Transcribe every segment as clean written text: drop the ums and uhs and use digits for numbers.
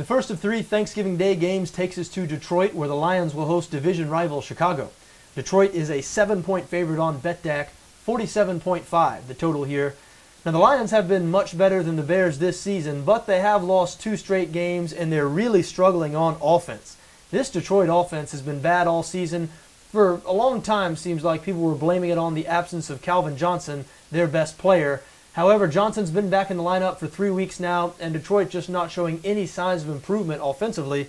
The first of 3 Thanksgiving Day games takes us to Detroit, where the Lions will host division rival Chicago. Detroit is a 7-point favorite on BETDAQ, 47.5 the total here. Now the Lions have been much better than the Bears this season, but they have lost 2 straight games and they're really struggling on offense. This Detroit offense has been bad all season. For a long time, seems like people were blaming it on the absence of Calvin Johnson, their best player. However, Johnson's been back in the lineup for 3 weeks now, and Detroit just not showing any signs of improvement offensively.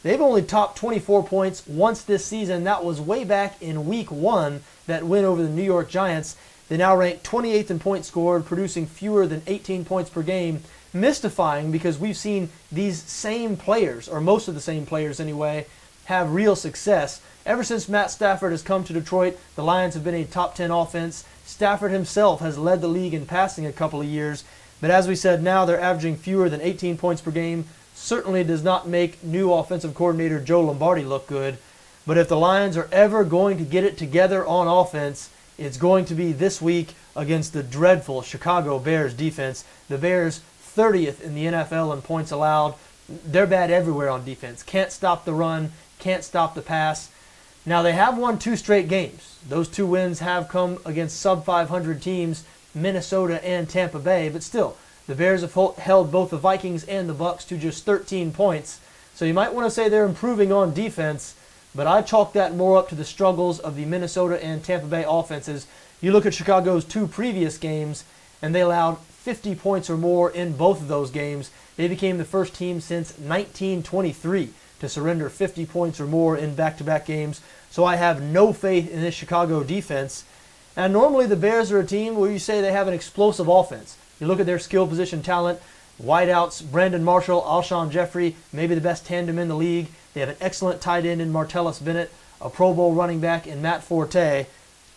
They've only topped 24 points once this season. That was way back in Week 1, that win over the New York Giants. They now rank 28th in points scored, producing fewer than 18 points per game. Mystifying, because we've seen these same players, or most of the same players anyway, have real success. Ever since Matt Stafford has come to Detroit, the Lions have been a top 10 offense. Stafford himself has led the league in passing a couple of years, but as we said, now they're averaging fewer than 18 points per game. Certainly does not make new offensive coordinator Joe Lombardi look good. But if the Lions are ever going to get it together on offense, it's going to be this week against the dreadful Chicago Bears defense. The Bears 30th in the NFL in points allowed. They're bad everywhere on defense. Can't stop the run, can't stop the pass. Now they have won 2 straight games. Those 2 wins have come against sub-500 teams, Minnesota and Tampa Bay, but still, the Bears have held both the Vikings and the Bucs to just 13 points. So you might want to say they're improving on defense, but I chalk that more up to the struggles of the Minnesota and Tampa Bay offenses. You look at Chicago's 2 previous games, and they allowed 50 points or more in both of those games. They became the first team since 1923 to surrender 50 points or more in back-to-back games. So I have no faith in this Chicago defense. And normally the Bears are a team where you say they have an explosive offense. You look at their skill position talent, wideouts, Brandon Marshall, Alshon Jeffrey, maybe the best tandem in the league. They have an excellent tight end in Martellus Bennett, a Pro Bowl running back in Matt Forte.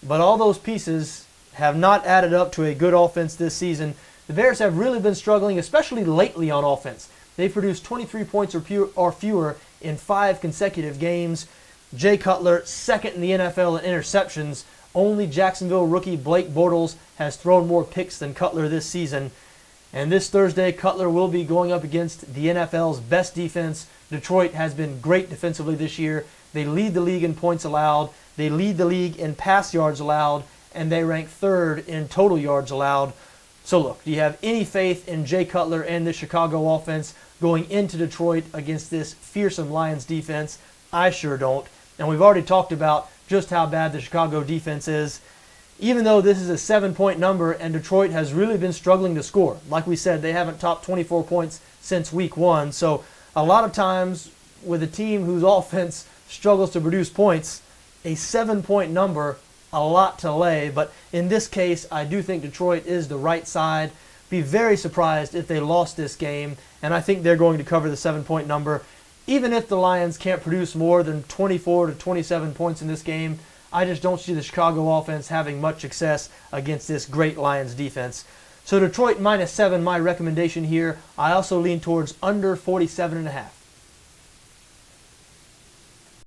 But all those pieces have not added up to a good offense this season. The Bears have really been struggling, especially lately on offense. They've produced 23 points or fewer in 5 consecutive games. Jay Cutler, second in the NFL in interceptions. Only Jacksonville rookie Blake Bortles has thrown more picks than Cutler this season. And this Thursday, Cutler will be going up against the NFL's best defense. Detroit has been great defensively this year. They lead the league in points allowed. They lead the league in pass yards allowed. And they rank 3rd in total yards allowed. So look, do you have any faith in Jay Cutler and the Chicago offense going into Detroit against this fearsome Lions defense? I sure don't. And we've already talked about just how bad the Chicago defense is. Even though this is a 7-point number and Detroit has really been struggling to score. Like we said, they haven't topped 24 points since week 1. So a lot of times with a team whose offense struggles to produce points, a 7-point number, a lot to lay. But in this case, I do think Detroit is the right side. Be very surprised if they lost this game, and I think they're going to cover the 7-point number. Even if the Lions can't produce more than 24 to 27 points in this game, I just don't see the Chicago offense having much success against this great Lions defense. So Detroit -7, my recommendation here. I also lean towards under 47.5.